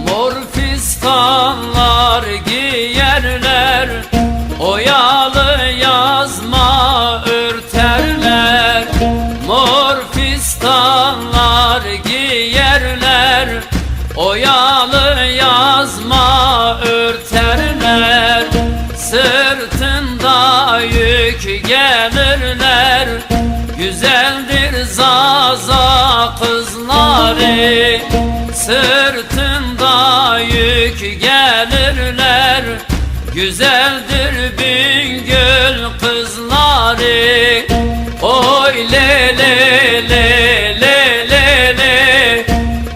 Mor fiskanlar giyerler, oyalı yazma örterler. Mor fiskanlar giyerler, oyalı yazma örterler. Sırtında yük gelirler, güzeldir zaza kızları. Sırtında yük gelirler, güzeldir Bingöl kızları. Oy le le le le le le,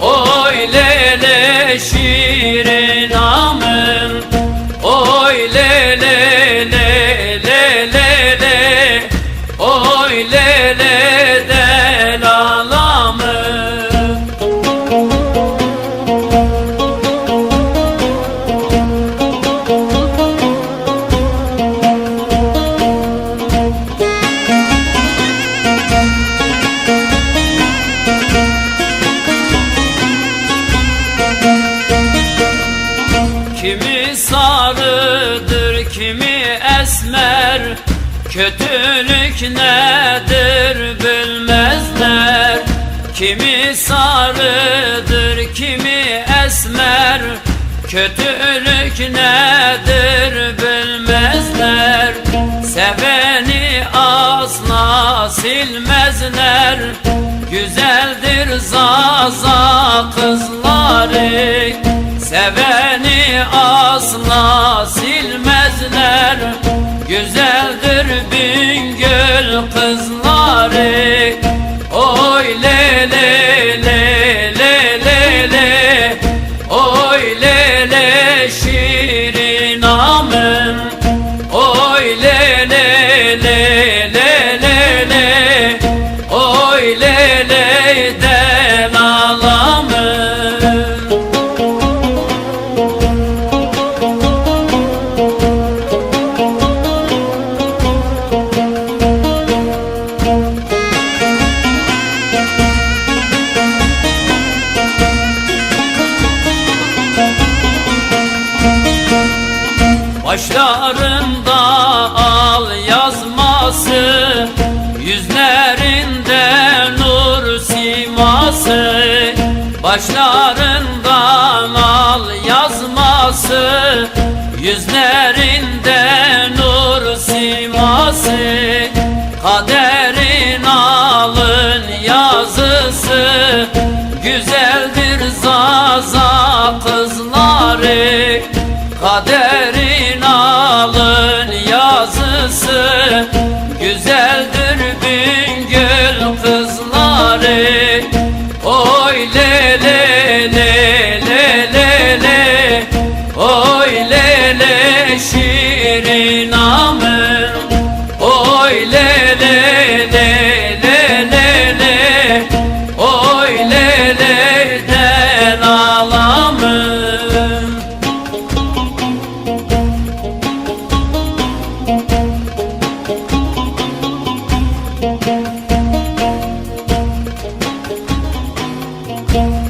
oy le le şirin amın. Oy le le le le le le, oy le le delalamın. Kimi sarıdır, kimi esmer, kötülük nedir bilmezler. Kimi sarıdır, kimi esmer, kötülük nedir bilmezler. Seveni asla silmezler, güzeldir zaza kızları. Seveni asla silmezler, güzeldir Bingöl kızları. Oy le le le le le le, oy le le şirin amın. Oy le le le le le le, oy le le delalamın. Başlarında al yazması, yüzlerinde nur siması. Başlarından al yazması, yüzlerinde nur siması. Kaderin alın yazısı, güzeldir zaza kızları. Kaderin alın yazısı, güzeldir Bingöl kızları. Oy le le le le le le, oy le le şirin amın. Oy le le le le le le, oy le le delalamın. Thank you.